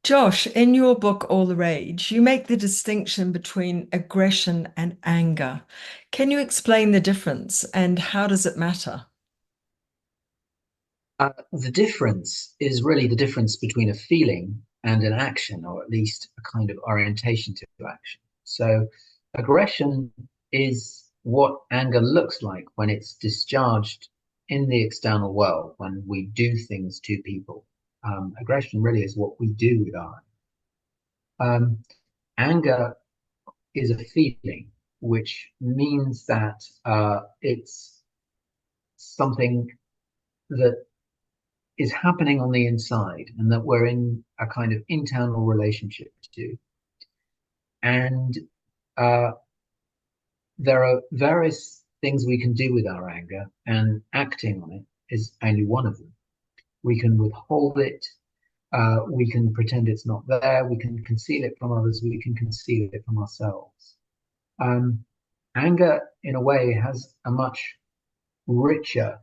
Josh, in your book, All the Rage, you make the distinction between aggression and anger. Can you explain the difference and how does it matter? The difference is really the difference between a feeling and an action, or at least a kind of orientation to action. So, aggression is what anger looks like when it's discharged in the external world, when we do things to people. Aggression really is what we do with our. Anger is a feeling, which means that it's something that is happening on the inside and that we're in a kind of internal relationship to. And uh, there are various things we can do with our anger, and acting on it is only one of them. We can withhold it, we can pretend it's not there, we can conceal it from others, we can conceal it from ourselves. Um, Anger, in a way, has a much richer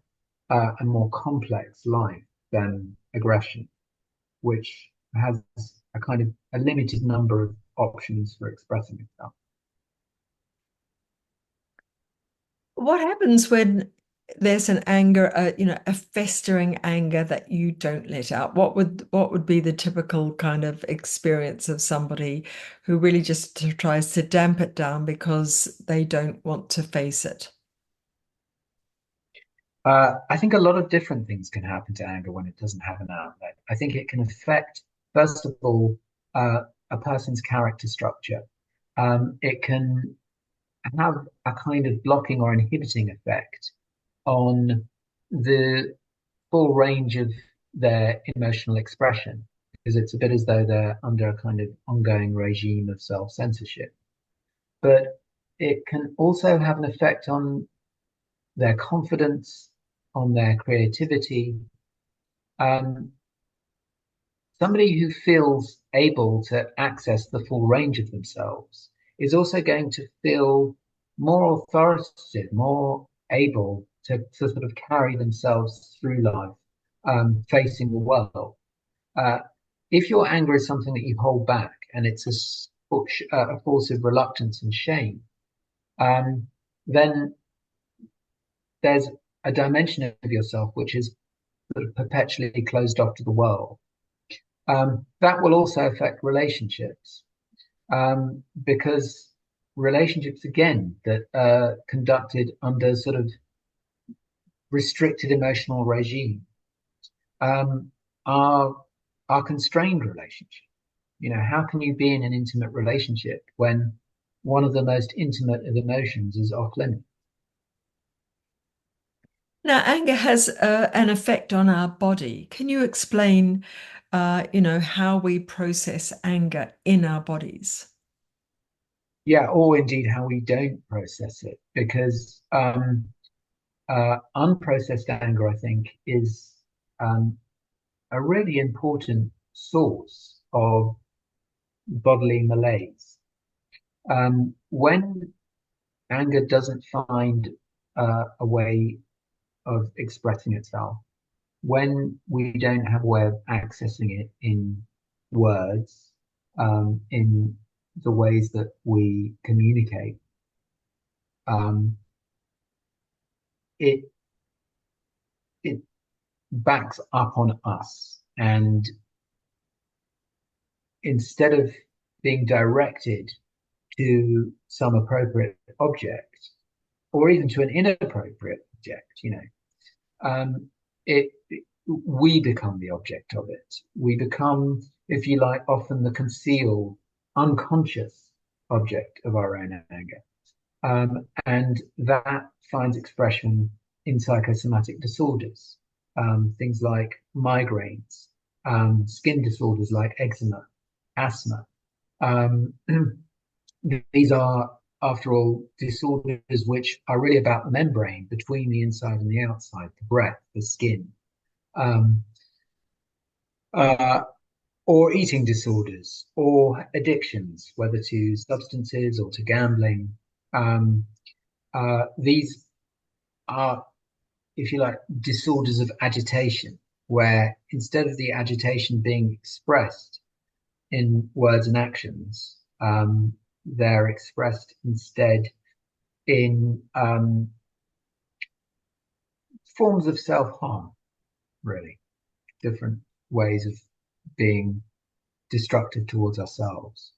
and more complex life than aggression, which has a kind of a limited number of options for expressing itself. What happens when there's an anger, a festering anger that you don't let out? What would be the typical kind of experience of somebody who really just tries to damp it down because they don't want to face it? I think a lot of different things can happen to anger when it doesn't have an outlet. I think it can affect, first of all, a person's character structure. It can have a kind of blocking or inhibiting effect on the full range of their emotional expression, because it's a bit as though they're under a kind of ongoing regime of self-censorship. But it can also have an effect on their confidence, on their creativity. Um, Somebody who feels able to access the full range of themselves is also going to feel more authoritative, more able to sort of carry themselves through life, facing the world. Uh, if your anger is something that you hold back and it's a force of reluctance and shame, um, then there's a dimension of yourself which is sort of perpetually closed off to the world. That will also affect relationships because relationships, again, that are conducted under sort of restricted emotional regime um, are are constrained relationships. You know, how can you be in an intimate relationship when one of the most intimate of emotions is off limits? Now, anger has an effect on our body. Can you explain, how we process anger in our bodies? Yeah, or indeed how we don't process it, because unprocessed anger, I think, is um, a really important source of bodily malaise. When anger doesn't find a way of expressing itself, when we don't have a way of accessing it in words, in the ways that we communicate, um, it it backs up on us, and instead of being directed to some appropriate object or even to an inappropriate object, it we become the object of it. We become, if you like, often the concealed, unconscious object of our own anger. And that finds expression in psychosomatic disorders, things like migraines, skin disorders like eczema, asthma. Um, these are, after all, disorders which are really about the membrane between the inside and the outside, the breath, the skin. Um, uh, or eating disorders, or addictions, whether to substances or to gambling. Um, these are, if you like, disorders of agitation, where instead of the agitation being expressed, in words and actions. They're expressed instead in forms of self-harm, really, different ways of being destructive towards ourselves.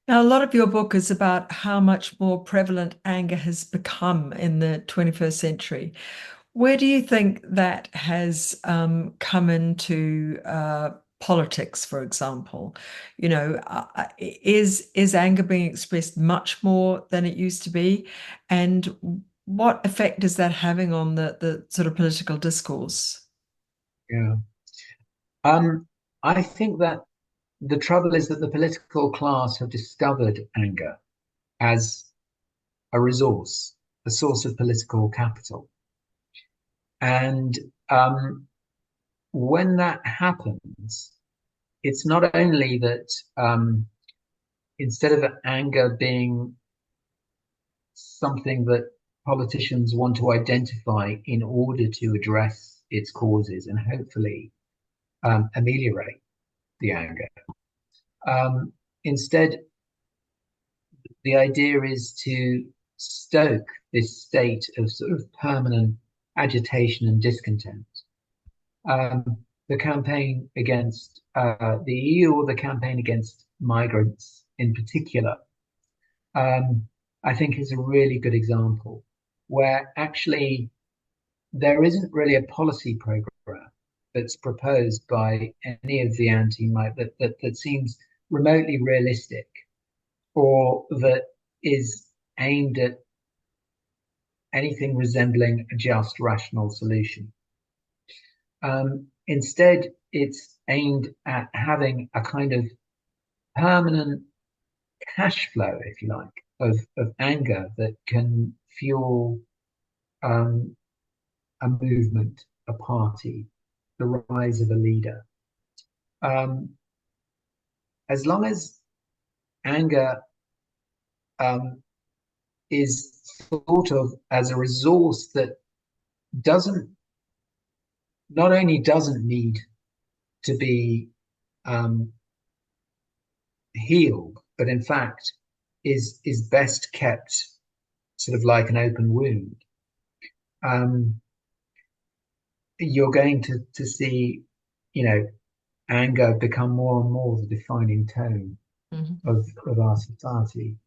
Now, a lot of your book is about how much more prevalent anger has become in the 21st century. Where do you think that has come into politics, for example? Is anger being expressed much more than it used to be? And what effect is that having on the sort of political discourse? Yeah. I think that the trouble is that the political class have discovered anger as a resource, a source of political capital. And when that happens, it's not only that instead of anger being something that politicians want to identify in order to address its causes and hopefully ameliorate the anger. Instead, the idea is to stoke this state of sort of permanent agitation and discontent. The campaign against the EU, or the campaign against migrants in particular, I think is a really good example where actually there isn't really a policy program that's proposed by any of the that seems remotely realistic or that is aimed at anything resembling a just rational solution. Instead, it's aimed at having a kind of permanent cash flow, if you like, of anger that can fuel um, a movement, a party, the rise of a leader. Um, as long as anger um, is thought of as a resource that doesn't not only doesn't need to be um, healed, but in fact is best kept sort of like an open wound. Um, you're going to see, anger become more and more the defining tone Mhm. of our society.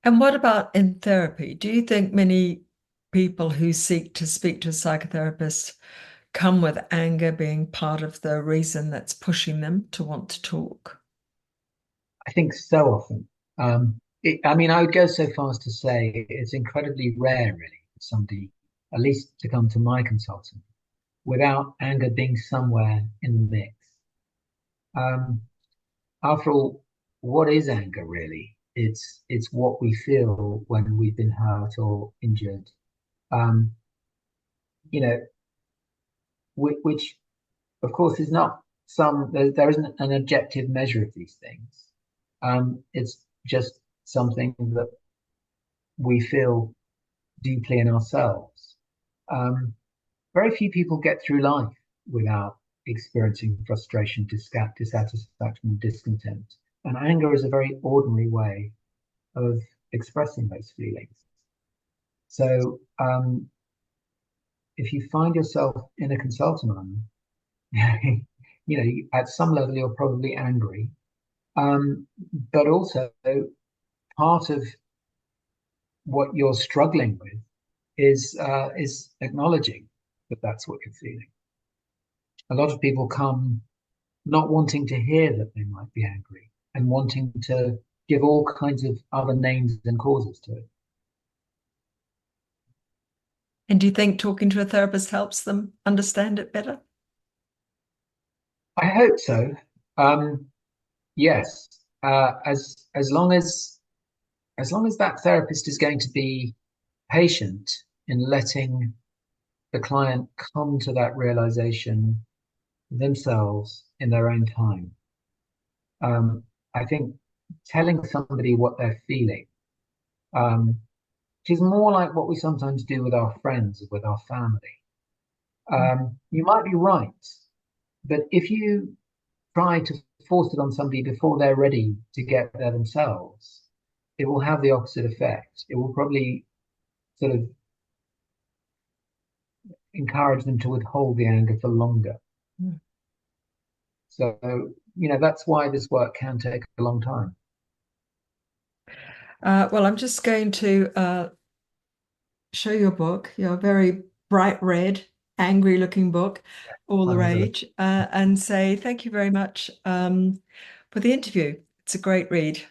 And what about in therapy? Do you think many people who seek to speak to a psychotherapist come with anger being part of the reason that's pushing them to want to talk? I think so often. I mean, I would go so far as to say it's incredibly rare, really, for somebody, at least to come to my consultant, without anger being somewhere in the mix. Um, After all, what is anger really? It's what we feel when we've been hurt or injured. Um, you know, which of course is not there isn't an objective measure of these things. It's just something that we feel deeply in ourselves. Um, Very few people get through life without experiencing frustration, dissatisfaction, and discontent. And anger is a very ordinary way of expressing those feelings. So if you find yourself in a consultant on, at some level you're probably angry, but also part of what you're struggling with is acknowledging that that's what you're feeling. A lot of people come not wanting to hear that they might be angry and wanting to give all kinds of other names and causes to it. And do you think talking to a therapist helps them understand it better? I hope so. Um, yes, as long as that therapist is going to be patient in letting the client come to that realization themselves in their own time. I think telling somebody what they're feeling, um, which is more like what we sometimes do with our friends, with our family. You might be right, but if you try to force it on somebody before they're ready to get there themselves, it will have the opposite effect. It will probably sort of encourage them to withhold the anger for longer. Mm. So, that's why this work can take a long time. Well, I'm just going to show your book, your very bright red, angry looking book, All the I'll have a look. Rage, and say thank you very much for the interview. It's a great read.